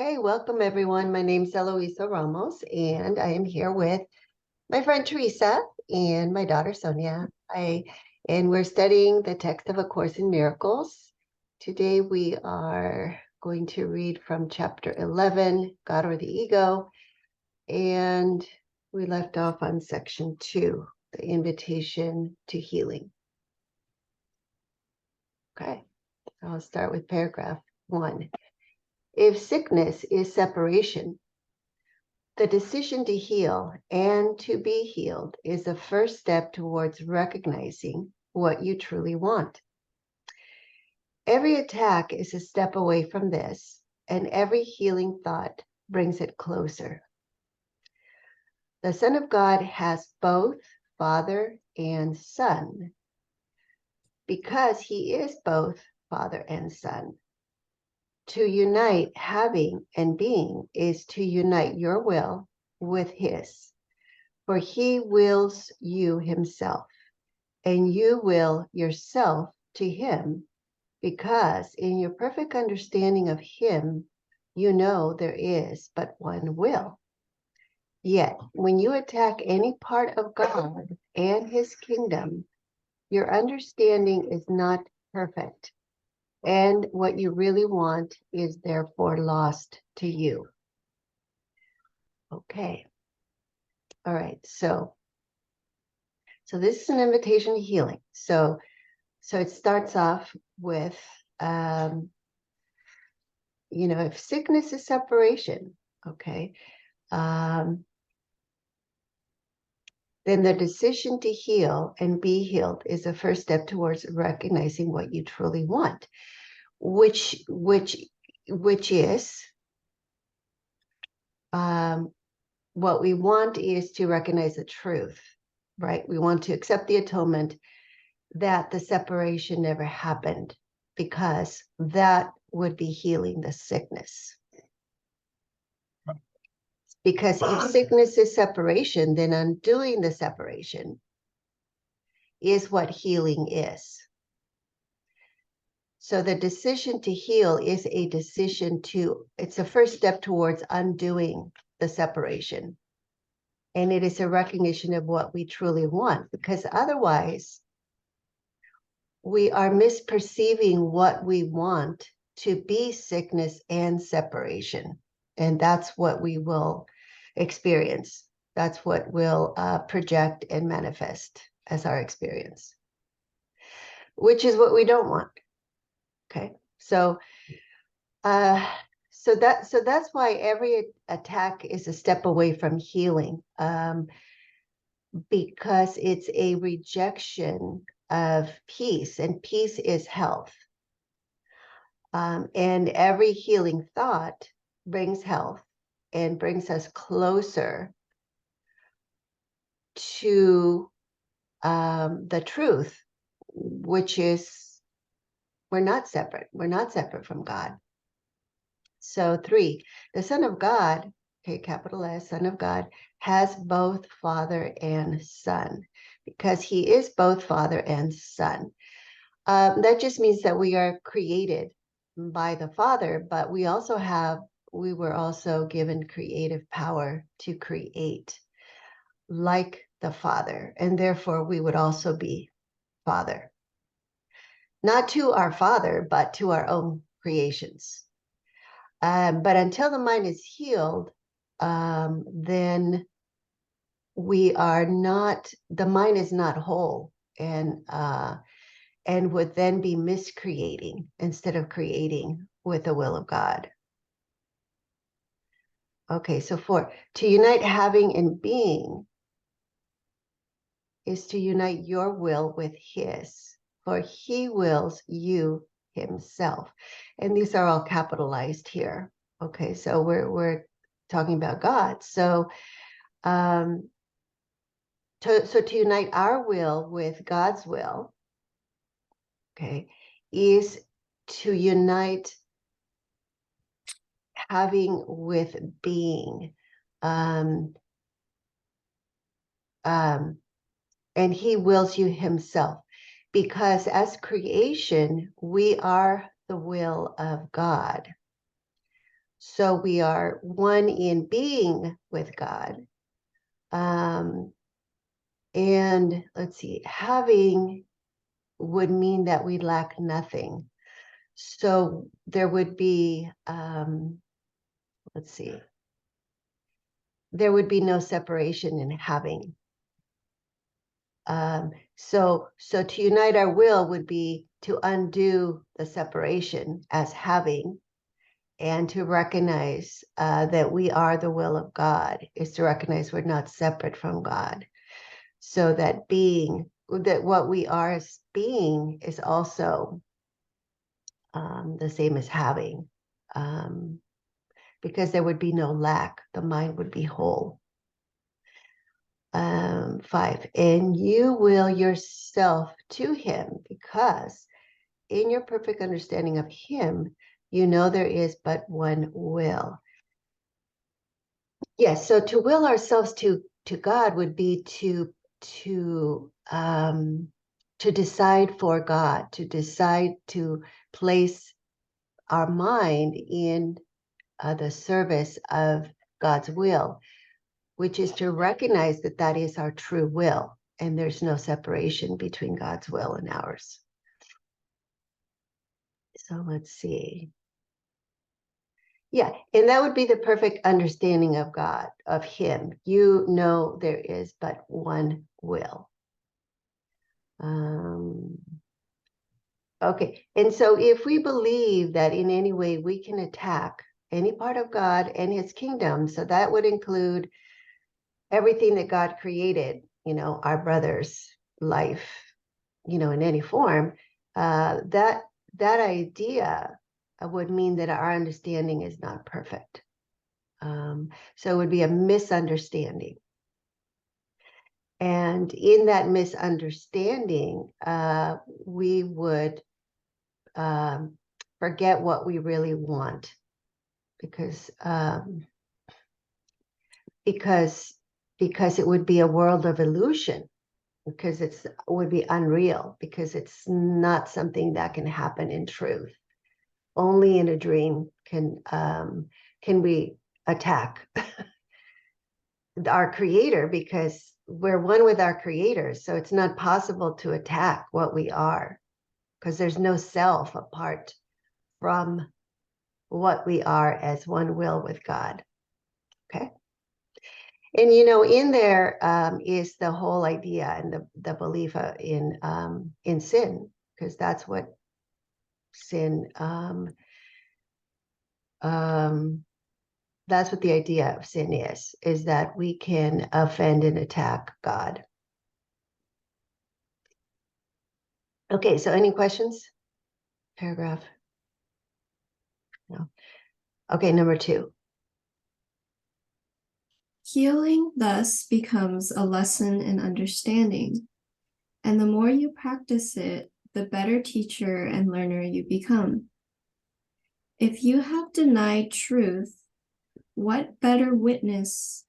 Hey, welcome everyone. My name's Eloisa Ramos, and I am here with my friend Teresa and my daughter Sonia. And we're studying the text of A Course in Miracles. Today we are going to read from chapter 11, God or the Ego, and we left off on section 2, the invitation to healing. Okay, I'll start with paragraph 1. If sickness is separation, the decision to heal and to be healed is the first step towards recognizing what you truly want. Every attack is a step away from this, and every healing thought brings it closer. The Son of God has both Father and Son because he is both Father and Son. To unite having and being is to unite your will with his. For he wills you himself, and you will yourself to him, because in your perfect understanding of him, you know there is but one will. Yet, when you attack any part of God and his kingdom, your understanding is not perfect, and what you really want is therefore lost to you. Okay. All right. So this is an invitation to healing. So it starts off with, if sickness is separation, okay, then the decision to heal and be healed is the first step towards recognizing what you truly want, which is, what we want is to recognize the truth, right? We want to accept the atonement that the separation never happened, because that would be healing the sickness. Because if sickness is separation, then undoing the separation is what healing is. So the decision to heal is a decision it's a first step towards undoing the separation. And it is a recognition of what we truly want, because otherwise we are misperceiving what we want to be sickness and separation. And that's what we will experience. That's what will project and manifest as our experience, which is what we don't want. Okay, so that's why every attack is a step away from healing, because it's a rejection of peace, and peace is health. And every healing thought brings health and brings us closer to the truth, which is we're not separate. We're not separate from God. So 3, the Son of God, okay, capital S, Son of God, has both Father and Son, because he is both Father and Son. That just means that we are created by the Father, but we were also given creative power to create like the Father, and therefore we would also be Father. Not to our Father, but to our own creations. But until the mind is healed, then the mind is not whole, and would then be miscreating instead of creating with the will of God. Okay, so 4, to unite having and being is to unite your will with his, for he wills you himself. And these are all capitalized here. Okay, so we're talking about God. So to unite our will with God's will, okay, is to unite having with being. And he wills you himself, because as creation, we are the will of God. So we are one in being with God. And let's see, having would mean that we lack nothing. So there would be, let's see, there would be no separation in having. So to unite our will would be to undo the separation as having, and to recognize that we are the will of God is to recognize we're not separate from God. So that being, that what we are as being is also the same as having, because there would be no lack. The mind would be whole. 5, and you will yourself to him, because in your perfect understanding of him, you know there is but one will. Yes, so to will ourselves to God would be to decide for God, to decide to place our mind in the service of God's will, which is to recognize that that is our true will, and there's no separation between God's will and ours. So let's see. Yeah, and that would be the perfect understanding of God, of him. You know there is but one will. Okay, and so if we believe that in any way we can attack any part of God and his kingdom, so that would include everything that God created, our brother's life, in any form, that idea would mean that our understanding is not perfect. So it would be a misunderstanding. And in that misunderstanding, we would forget what we really want, because it would be a world of illusion, because it would be unreal, because it's not something that can happen in truth. Only in a dream can we attack our creator, because we're one with our creator. So it's not possible to attack what we are, because there's no self apart from what we are as one will with God. Okay. And in there is the whole idea and the belief in sin, because that's what sin that's what the idea of sin is that we can offend and attack God. Okay, so any questions? Paragraph? No. Okay, number 2. Healing thus becomes a lesson in understanding, and the more you practice it, the better teacher and learner you become. If you have denied truth, what better witnesses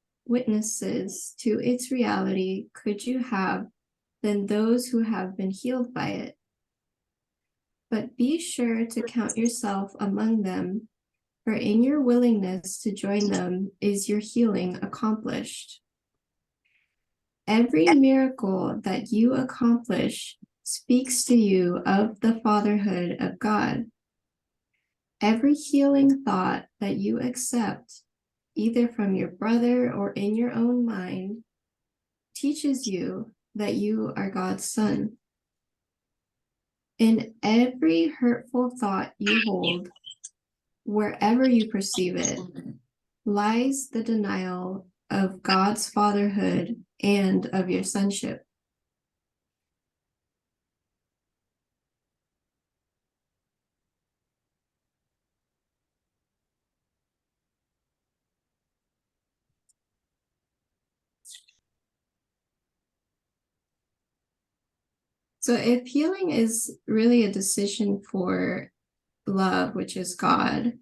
to its reality could you have than those who have been healed by it? But be sure to count yourself among them, for in your willingness to join them is your healing accomplished. Every miracle that you accomplish speaks to you of the fatherhood of God. Every healing thought that you accept, either from your brother or in your own mind, teaches you that you are God's son. In every hurtful thought you hold, wherever you perceive it, lies the denial of God's fatherhood and of your sonship. So if healing is really a decision for love, which is God,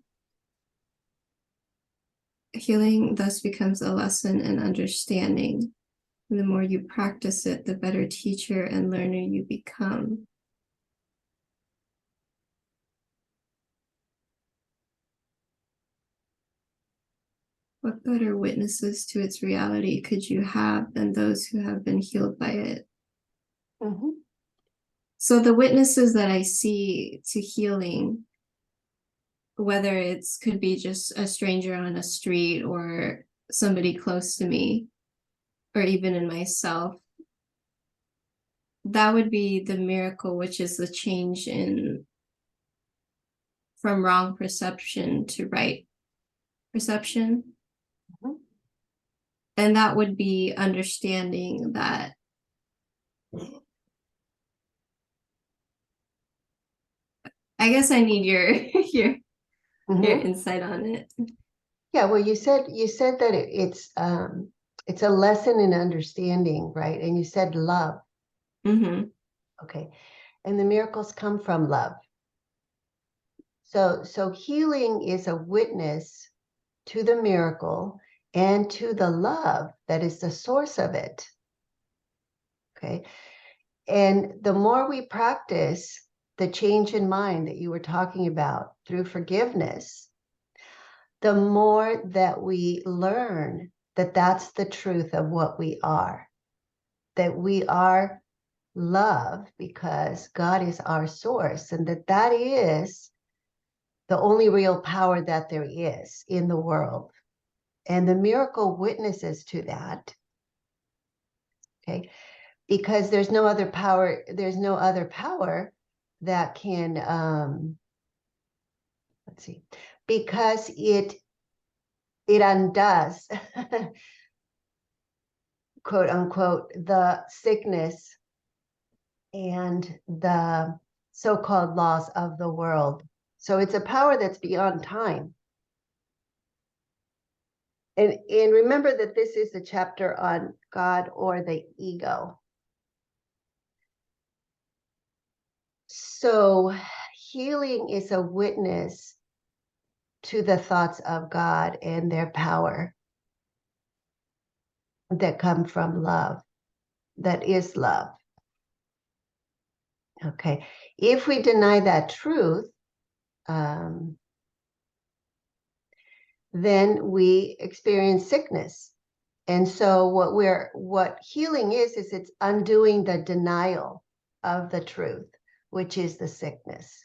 healing thus becomes a lesson in understanding. And the more you practice it, the better teacher and learner you become. What better witnesses to its reality could you have than those who have been healed by it? Mm-hmm. So the witnesses that I see to healing, whether it's could be just a stranger on a street or somebody close to me, or even in myself, that would be the miracle, which is the change in from wrong perception to right perception. Mm-hmm. And that would be understanding that I guess I need your your Mm-hmm. insight on it. Yeah, well, you said that it's a lesson in understanding, right? And you said love. Mm-hmm. Okay. And the miracles come from love. So healing is a witness to the miracle and to the love that is the source of it. Okay. And the more we practice the change in mind that you were talking about through forgiveness, the more that we learn that that's the truth of what we are, that we are love because God is our source, and that is the only real power that there is in the world. And the miracle witnesses to that. Okay. Because there's no other power that can let's see, because it undoes quote unquote the sickness and the so-called laws of the world. So it's a power that's beyond time. And remember that this is the chapter on God or the ego. So healing is a witness to the thoughts of God and their power that come from love, that is love. Okay. If we deny that truth, then we experience sickness. And so what healing is it's undoing the denial of the truth, which is the sickness.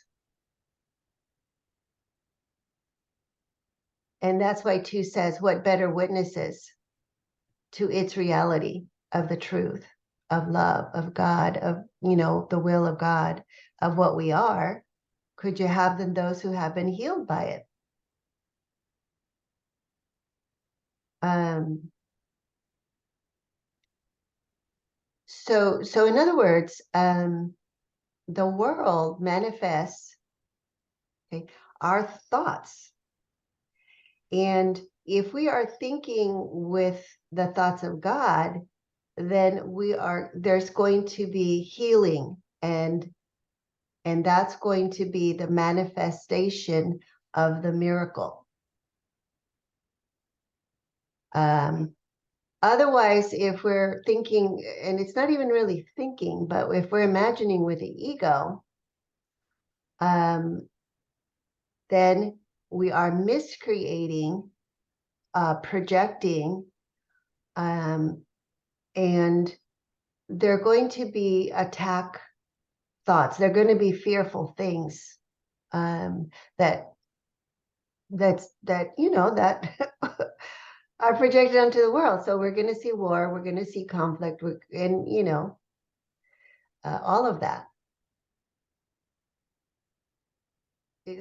And that's why 2 says, what better witnesses to its reality of the truth, of love, of God, of, the will of God, of what we are, could you have than those who have been healed by it? So in other words, the world manifests, okay, our thoughts. And if we are thinking with the thoughts of God, then there's going to be healing, and that's going to be the manifestation of the miracle. Otherwise, if we're thinking, and it's not even really thinking, but if we're imagining with the ego, then we are miscreating, projecting, and they're going to be attack thoughts. They're going to be fearful things that are projected onto the world. So we're going to see war, we're going to see conflict, and all of that.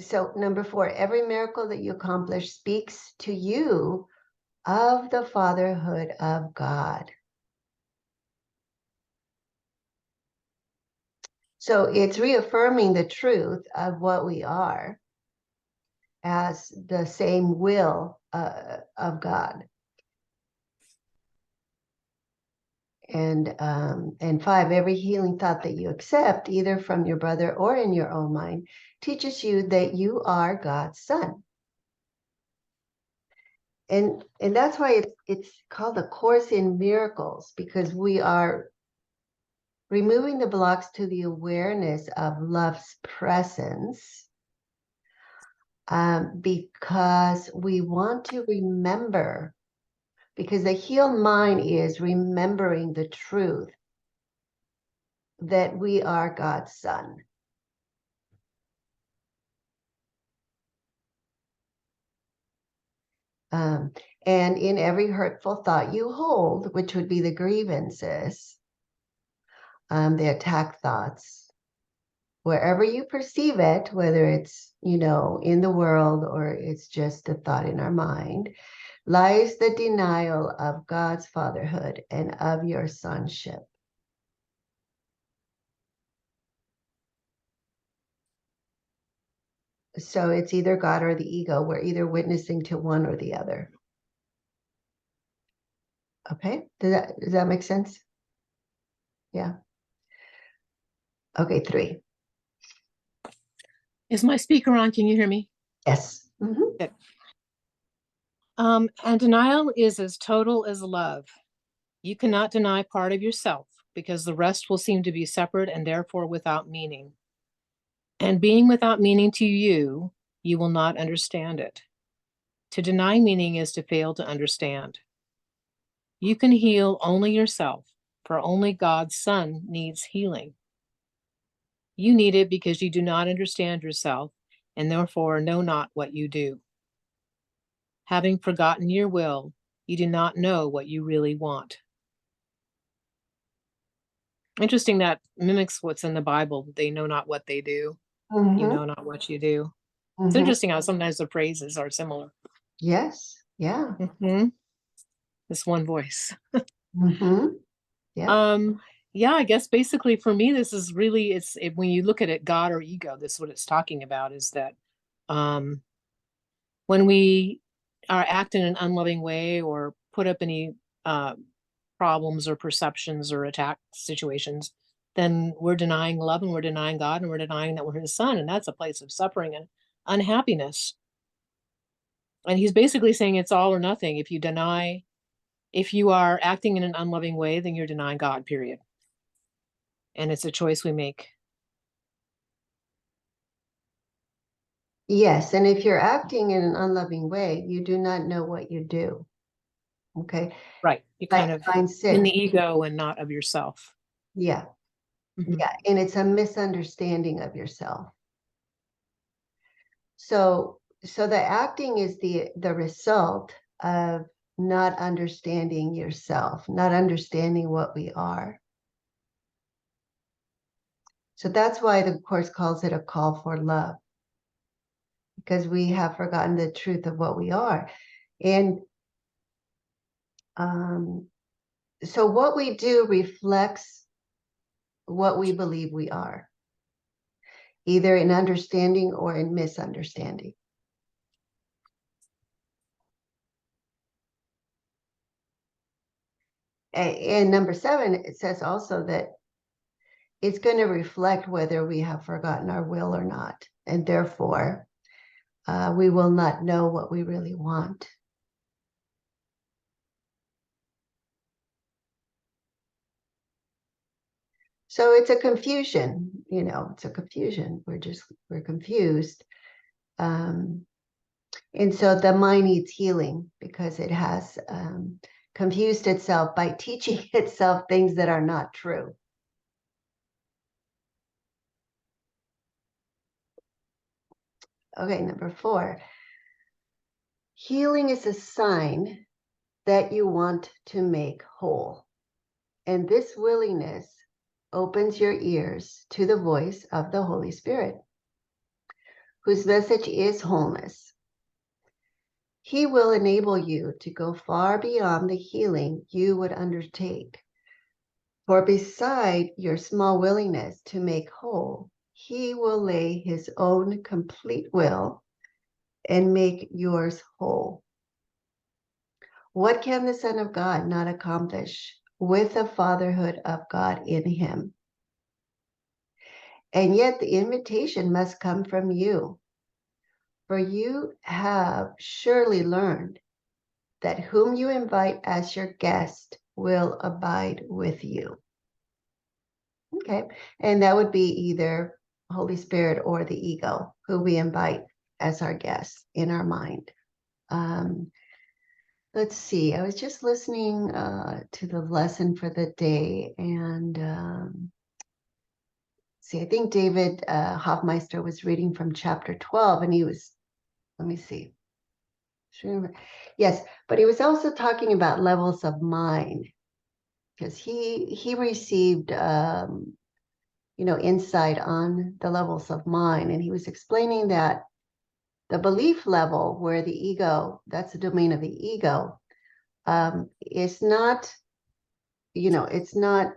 So number 4, every miracle that you accomplish speaks to you of the fatherhood of God. So it's reaffirming the truth of what we are as the same will of God. And 5, every healing thought that you accept, either from your brother or in your own mind, teaches you that you are God's son. And that's why it's called a Course in Miracles, because we are removing the blocks to the awareness of love's presence because we want to remember, because the healed mind is remembering the truth that we are God's son. And in every hurtful thought you hold, which would be the grievances, the attack thoughts, wherever you perceive it, whether it's, in the world or it's just a thought in our mind, lies the denial of God's fatherhood and of your sonship. So it's either God or the ego. We're either witnessing to one or the other. Okay, does that make sense? Yeah. Okay, 3. Is my speaker on? Can you hear me? Yes. Mm-hmm. Good. And denial is as total as love. You cannot deny part of yourself because the rest will seem to be separate and therefore without meaning. And being without meaning to you, you will not understand it. To deny meaning is to fail to understand. You can heal only yourself, for only God's Son needs healing. You need it because you do not understand yourself and therefore know not what you do. Having forgotten your will, you do not know what you really want. Interesting, that mimics what's in the Bible. They know not what they do. Mm-hmm. You know not what you do. Mm-hmm. It's interesting how sometimes the phrases are similar. Yes. Yeah. Mm-hmm. This one voice. Mm-hmm. Yeah. Yeah, I guess basically for me, this is really, when you look at it, God or ego, this is what it's talking about, is that when we are acting in an unloving way or put up any problems or perceptions or attack situations, then we're denying love and we're denying God and we're denying that we're his son. And that's a place of suffering and unhappiness. And he's basically saying it's all or nothing. If you are acting in an unloving way, then you're denying God, period. And it's a choice we make. Yes. And if you're acting in an unloving way, you do not know what you do. Okay. Right. You Like kind of line 6. in the ego and not of yourself. Yeah. Mm-hmm. Yeah. And it's a misunderstanding of yourself. So the acting is the result of not understanding yourself, not understanding what we are. So that's why the Course calls it a call for love, because we have forgotten the truth of what we are. And so what we do reflects what we believe we are, either in understanding or in misunderstanding. And number 7, it says also that it's going to reflect whether we have forgotten our will or not. And therefore, we will not know what we really want. So it's a confusion, it's a confusion. We're confused. And so the mind needs healing because it has confused itself by teaching itself things that are not true. Okay, number 4. Healing is a sign that you want to make whole. And this willingness opens your ears to the voice of the Holy Spirit, whose message is wholeness. He will enable you to go far beyond the healing you would undertake. For beside your small willingness to make whole, he will lay his own complete will and make yours whole. What can the Son of God not accomplish with the fatherhood of God in him? And yet the invitation must come from you, for you have surely learned that whom you invite as your guest will abide with you. Okay, and that would be either Holy Spirit or the ego, who we invite as our guest in our mind. Let's see, I was just listening to the lesson for the day, and see, I think David Hoffmeister was reading from chapter 12, and he was, let me see. Yes, but he was also talking about levels of mind, because he received insight on the levels of mind, and he was explaining that the belief level, where the ego, that's the domain of the ego, is not, it's not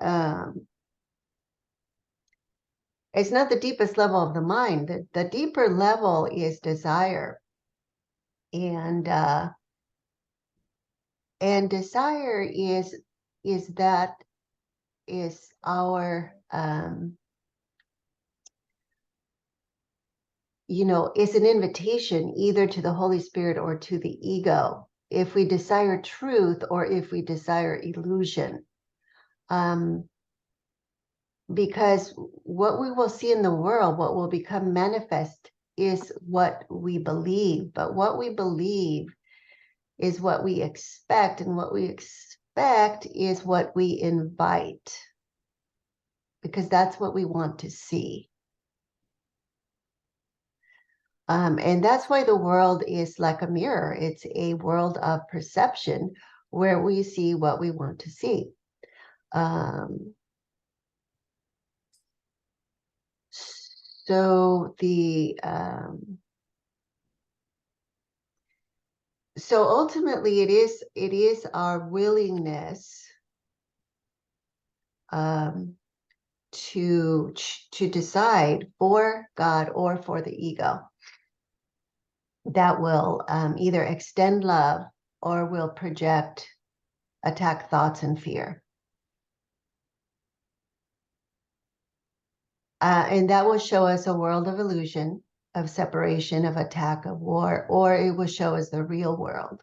the deepest level of the mind. The deeper level is desire, and desire is our is an invitation either to the Holy Spirit or to the ego, if we desire truth or if we desire illusion. Because what we will see in the world, what will become manifest, is what we believe. But what we believe is what we expect, and what we expect is what we invite, because that's what we want to see. And that's why the world is like a mirror. It's a world of perception where we see what we want to see. So ultimately it is our willingness to decide for God or for the ego that will either extend love or will project attack thoughts and fear. And that will show us a world of illusion, of separation, of attack, of war, or it will show us the real world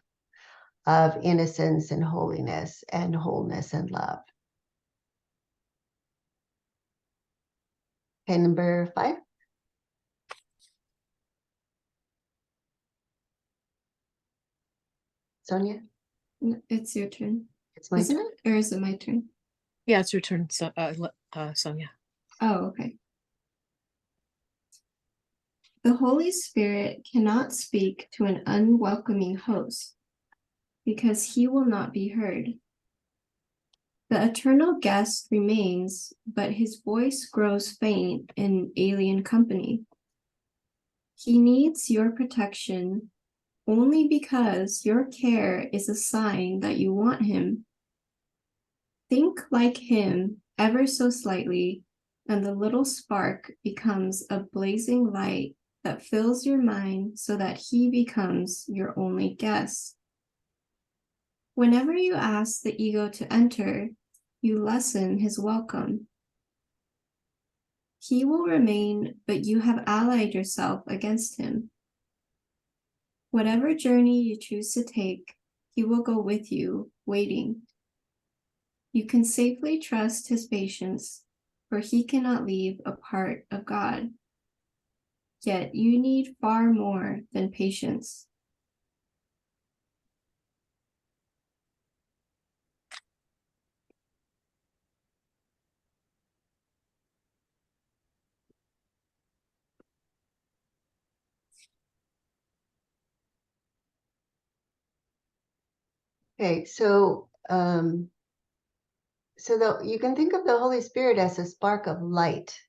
of innocence and holiness and wholeness and love. Okay, number 5. Sonia? It's your turn. It's my Isn't turn. it? Or is it my turn? Yeah, it's your turn, Sonia. Oh, okay. The Holy Spirit cannot speak to an unwelcoming host because he will not be heard. The eternal guest remains, but his voice grows faint in alien company. He needs your protection only because your care is a sign that you want him. Think like him ever so slightly, and the little spark becomes a blazing light that fills your mind so that he becomes your only guest. Whenever you ask the ego to enter, you lessen his welcome. He will remain, but you have allied yourself against him. Whatever journey you choose to take, he will go with you, waiting. You can safely trust his patience, for he cannot leave a part of God. Yet you need far more than patience. Okay, so you can think of the Holy Spirit as a spark of light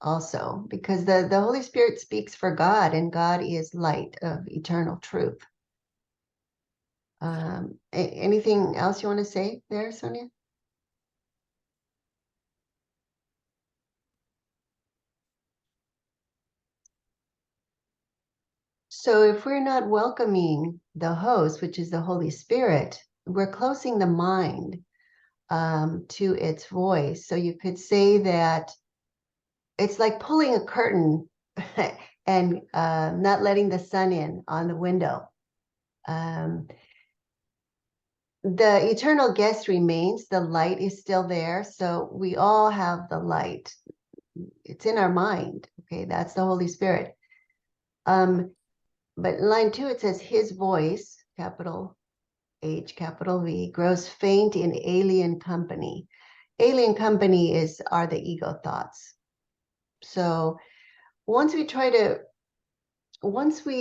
also, because the Holy Spirit speaks for God, and God is light of eternal truth. Anything else you want to say there, Sonia? So if we're not welcoming the host, which is the Holy Spirit, we're closing the mind to its voice. So you could say that it's like pulling a curtain and not letting the sun in on the window. The eternal guest remains, the light is still there. So we all have the light. It's in our mind. Okay, that's the Holy Spirit. But in line 2, it says, his voice, capital H, capital V, grows faint in alien company. Alien company are the ego thoughts. So once we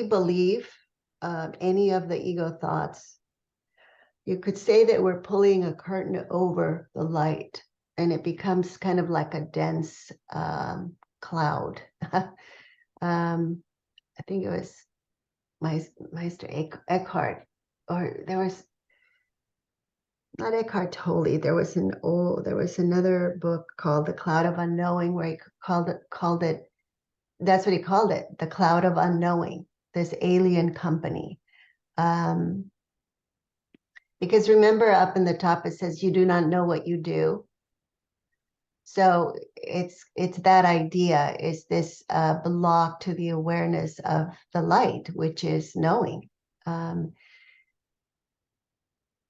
believe any of the ego thoughts, you could say that we're pulling a curtain over the light, and it becomes kind of like a dense cloud. I think it was Meister Eckhart, or there was not Eckhart Tolle. There was another book called The Cloud of Unknowing, where he called it. That's what he called it, the cloud of unknowing, this alien company. Because remember, up in the top it says, you do not know what you do. So it's that idea, is this block to the awareness of the light, which is knowing.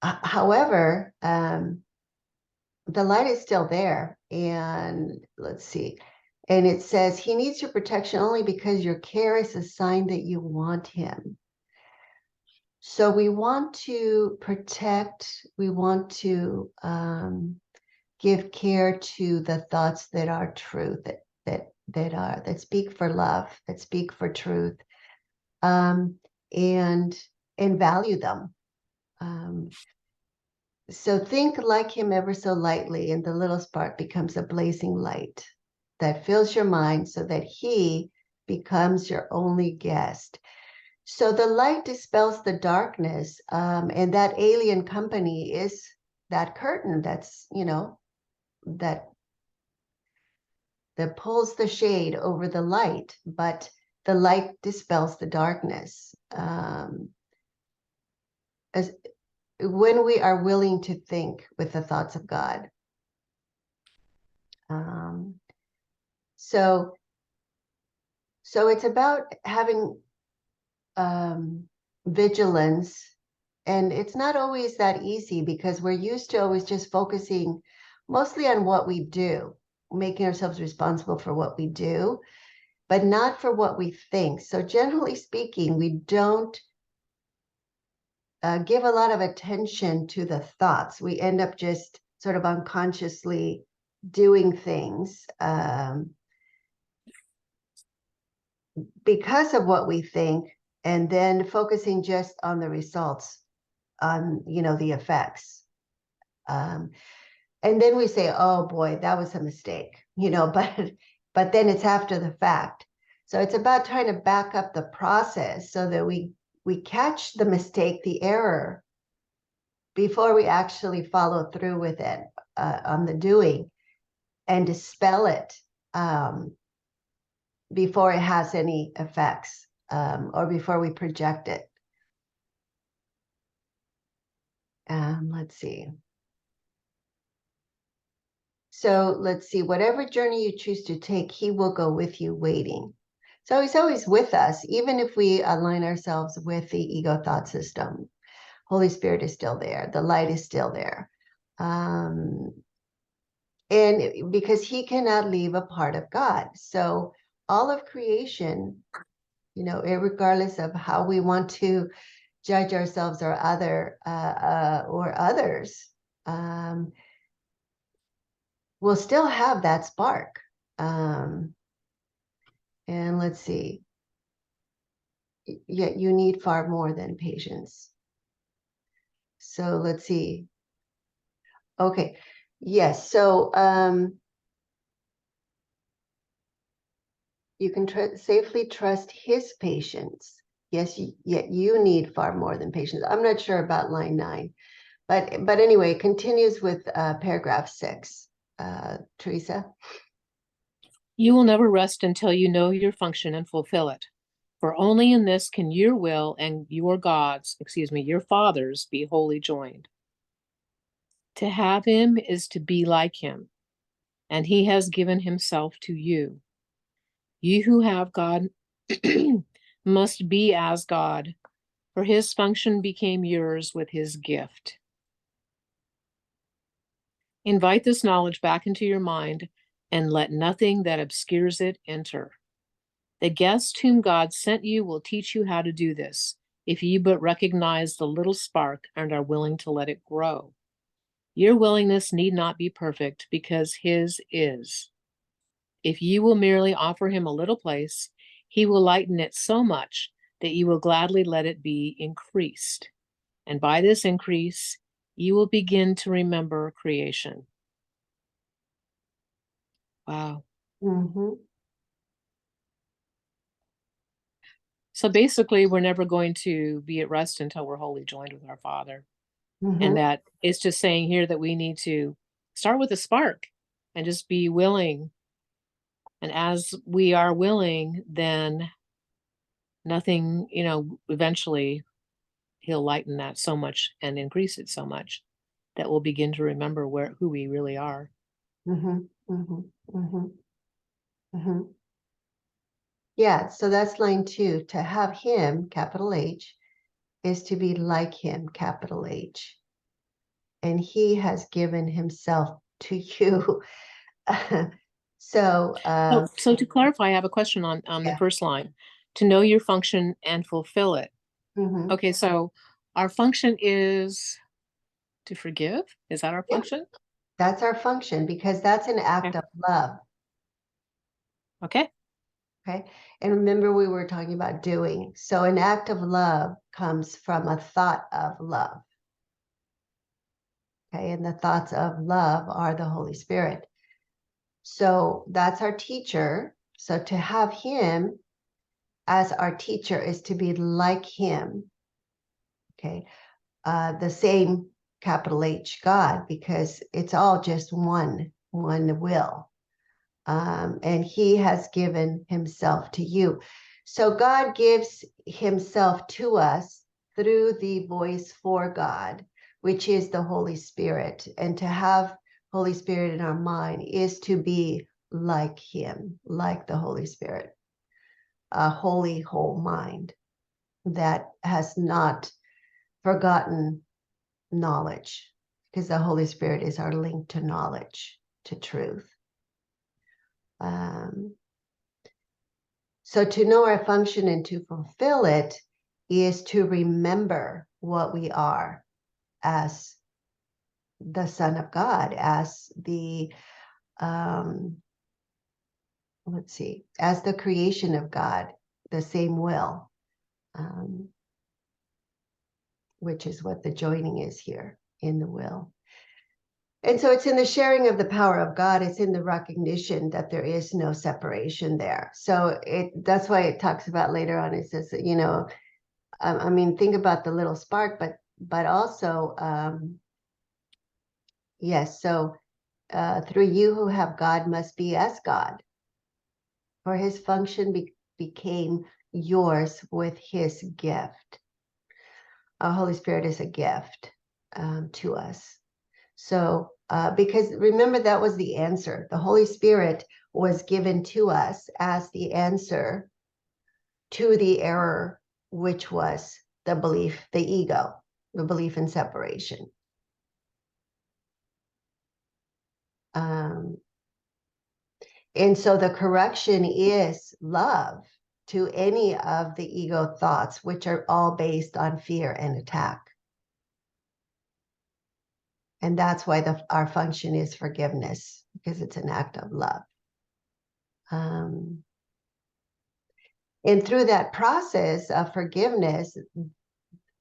However, the light is still there, and let's see. And it says, he needs your protection only because your care is a sign that you want him. So we want to protect, we want to give care to the thoughts that are truth, that speak for love, that speak for truth, and value them. So think like him ever so lightly, and the little spark becomes a blazing light that fills your mind so that he becomes your only guest. So the light dispels the darkness, and that alien company is that curtain that's, that pulls the shade over the light, but the light dispels the darkness. As when we are willing to think with the thoughts of God. So it's about having vigilance, and it's not always that easy, because we're used to always just focusing mostly on what we do, making ourselves responsible for what we do, but not for what we think. So generally speaking, we don't give a lot of attention to the thoughts. We end up just sort of unconsciously doing things because of what we think, and then focusing just on the results, on the effects, and then we say, oh boy, that was a mistake, but then it's after the fact. So it's about trying to back up the process so that we catch the mistake, the error, before we actually follow through with it on the doing, and dispel it before it has any effects, or before we project it. Let's see. So let's see, whatever journey you choose to take, he will go with you waiting. So he's always with us, even if we align ourselves with the ego thought system. Holy Spirit is still there. The light is still there. And because he cannot leave a part of God. So all of creation, regardless of how we want to judge ourselves or others, will still have that spark. And let's see. Yet you need far more than patience. So let's see. Okay. Yes. So you can safely trust his patience. Yes, yet you need far more than patience. I'm not sure about line 9, but anyway, it continues with paragraph 6. Teresa? You will never rest until you know your function and fulfill it. For only in this can your will and your Father's be wholly joined. To have him is to be like him, and he has given himself to you. You who have God must be as God, for his function became yours with his gift. Invite this knowledge back into your mind and let nothing that obscures it enter. The guest whom God sent you will teach you how to do this, if you but recognize the little spark and are willing to let it grow. Your willingness need not be perfect, because his is. If you will merely offer him a little place, he will lighten it so much that you will gladly let it be increased. And by this increase, you will begin to remember creation. Wow. Mm-hmm. So basically, we're never going to be at rest until we're wholly joined with our Father. Mm-hmm. And that it's just saying here that we need to start with a spark and just be willing. And as we are willing, then nothing, eventually he'll lighten that so much and increase it so much that we'll begin to remember who we really are. Mm-hmm. Mm-hmm. Mm-hmm. Mm-hmm. Yeah, so that's line 2. To have him, capital H, is to be like him, capital H. And he has given himself to you. So to clarify, I have a question on the yeah. first line. To know your function and fulfill it. Mm-hmm. Okay, so our function is to forgive? Is that our Yeah. function? That's our function, because that's an act Okay. of love. Okay. Okay. And remember, we were talking about doing. So an act of love comes from a thought of love. Okay. And the thoughts of love are the Holy Spirit. So that's our teacher. So to have him as our teacher is to be like him. Okay. The same capital H God, because it's all just one will. And he has given himself to you. So God gives himself to us through the voice for God, which is the Holy Spirit. And to have Holy Spirit in our mind is to be like him, like the Holy Spirit, a holy, whole mind that has not forgotten knowledge, because the Holy Spirit is our link to knowledge, to truth. So to know our function and to fulfill it is to remember what we are as the Son of God, as the, as the creation of God, the same will, which is what the joining is here in the will. And so it's in the sharing of the power of God. It's in the recognition that there is no separation there. So that's why it talks about later on. It says, I mean, think about the little spark, but also, yes. So through you who have God must be as God, for his function became yours with his gift. Our Holy Spirit is a gift to us. So, because remember, that was the answer. The Holy Spirit was given to us as the answer to the error, which was the belief, the ego, the belief in separation. And so the correction is love to any of the ego thoughts, which are all based on fear and attack. And that's why our function is forgiveness, because it's an act of love. And through that process of forgiveness,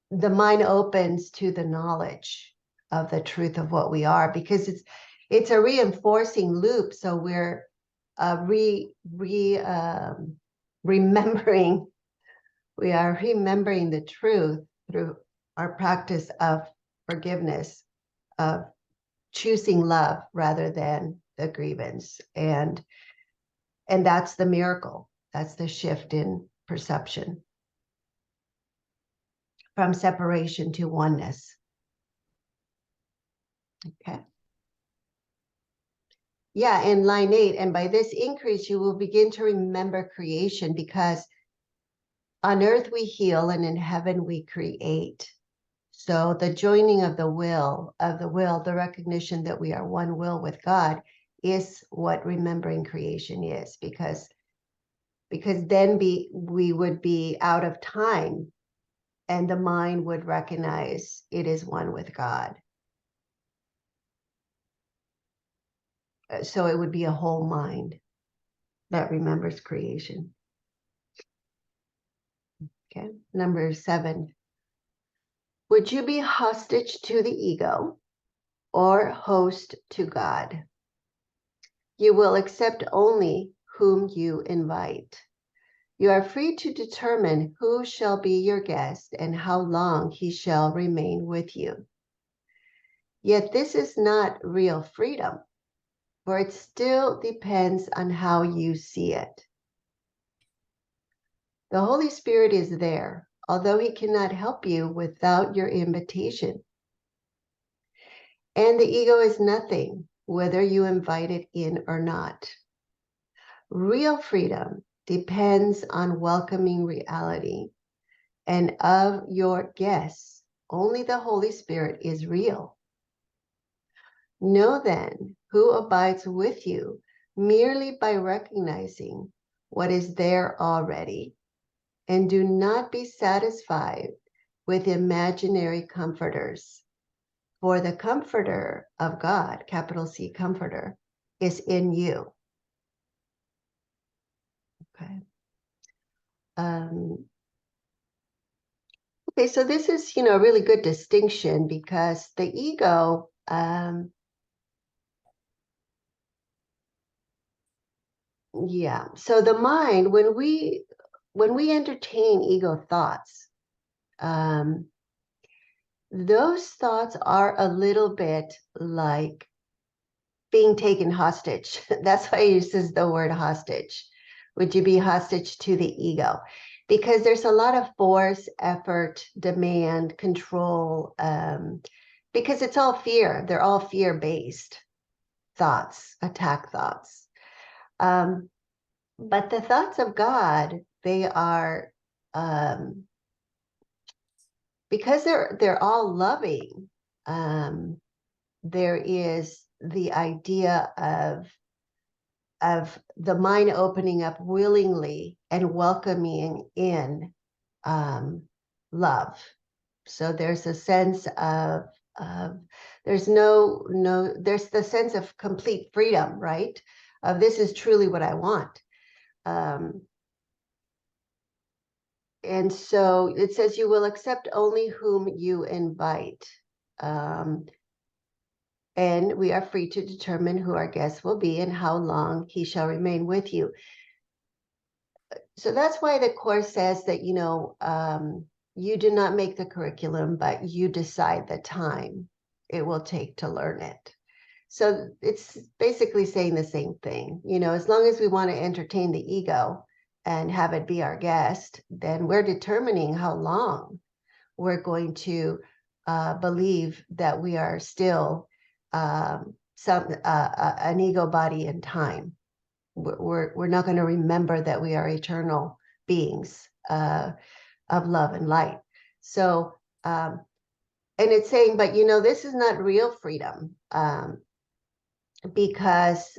the mind opens to the knowledge of the truth of what we are, because it's a reinforcing loop. So we're remembering, we are remembering the truth through our practice of forgiveness, of choosing love rather than the grievance. And that's the miracle. That's the shift in perception from separation to oneness. Okay. Yeah, in line 8, and by this increase, you will begin to remember creation, because on earth we heal and in heaven we create. So the joining of the will, the recognition that we are one will with God, is what remembering creation is, because because then we would be out of time, and the mind would recognize it is one with God. So it would be a whole mind that remembers creation. Okay, number 7. Would you be hostage to the ego or host to God? You will accept only whom you invite. You are free to determine who shall be your guest and how long he shall remain with you. Yet this is not real freedom, for it still depends on how you see it. The Holy Spirit is there, although he cannot help you without your invitation. And the ego is nothing, whether you invite it in or not. Real freedom depends on welcoming reality, and of your guests, only the Holy Spirit is real. Know then who abides with you merely by recognizing what is there already, and do not be satisfied with imaginary comforters. For the comforter of God, capital C comforter, is in you. Okay. Okay, so this is, a really good distinction, because the ego, so the mind, when we entertain ego thoughts, those thoughts are a little bit like being taken hostage. That's why he uses the word hostage. Would you be hostage to the ego? Because there's a lot of force, effort, demand, control, because it's all fear. They're all fear-based thoughts, attack thoughts. But the thoughts of God, they are, because they're all loving, there is the idea of the mind opening up willingly and welcoming in love. So there's a sense of there's there's the sense of complete freedom, right? Of this is truly what I want. And so it says you will accept only whom you invite. And we are free to determine who our guest will be and how long he shall remain with you. So that's why the Course says that, you do not make the curriculum, but you decide the time it will take to learn it. So it's basically saying the same thing. As long as we want to entertain the ego and have it be our guest, then we're determining how long we're going to believe that we are still an ego body in time. We're not going to remember that we are eternal beings of love and light. So, and it's saying, but this is not real freedom, because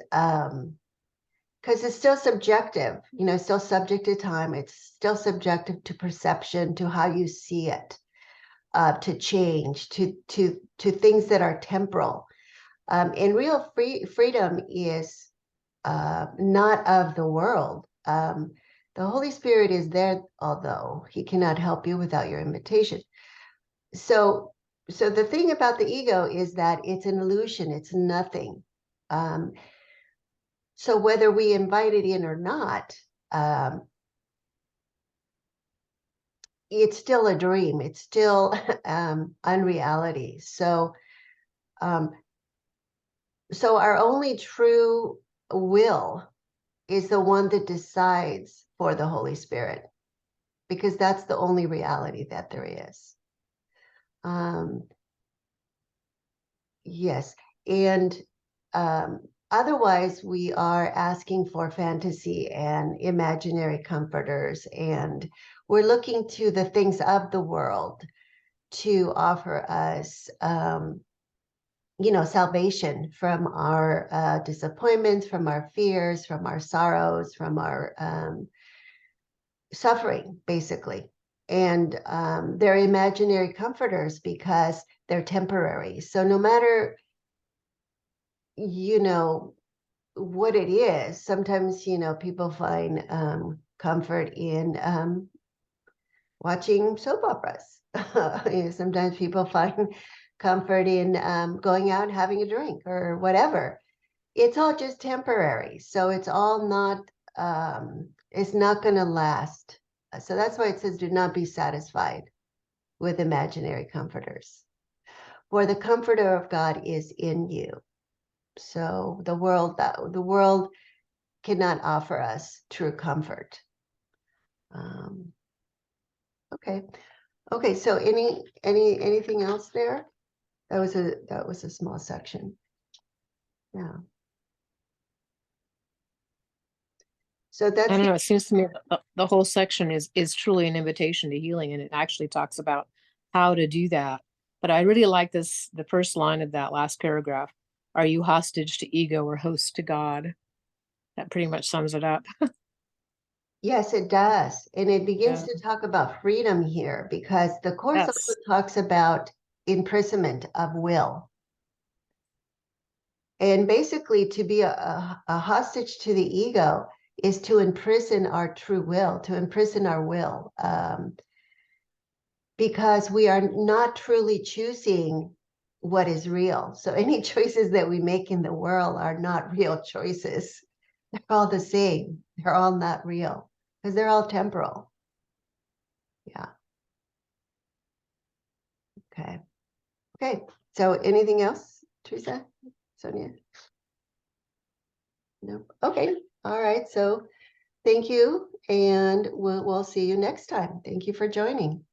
it's still subjective. It's still subject to time. It's still subjective to perception, to how you see it, to change, to things that are temporal. And real freedom is not of the world. The Holy Spirit is there, although he cannot help you without your invitation. So the thing about the ego is that it's an illusion. It's nothing. So whether we invite it in or not, it's still a dream. It's still unreality. So our only true will is the one that decides for the Holy Spirit, because that's the only reality that there is. Yes, and otherwise we are asking for fantasy and imaginary comforters, and we're looking to the things of the world to offer us salvation from our disappointments, from our fears, from our sorrows, from our suffering, basically. And they're imaginary comforters because they're temporary. So no matter, what it is, sometimes, people find comfort in watching soap operas. Sometimes people find comfort in going out and having a drink or whatever. It's all just temporary. So it's all not, it's not going to last. So that's why it says, do not be satisfied with imaginary comforters. For the comforter of God is in you. So the world cannot offer us true comfort. Okay. Okay, so anything else there? That was a small section. Yeah. So that's I don't know. It seems to me the whole section is truly an invitation to healing, and it actually talks about how to do that. But I really like the first line of that last paragraph. Are you hostage to ego or host to God? That pretty much sums it up. yes, it does. And it begins Yeah. to talk about freedom here because the Course Yes. also talks about imprisonment of will. And basically to be a hostage to the ego is to imprison our true will, to imprison our will. Because we are not truly choosing what is real. So any choices that we make in the world are not real choices. They're all the same. They're all not real because they're all temporal. Yeah. Okay. Okay. So anything else, Teresa? Sonia? No. Okay. All right. So thank you. And we'll see you next time. Thank you for joining.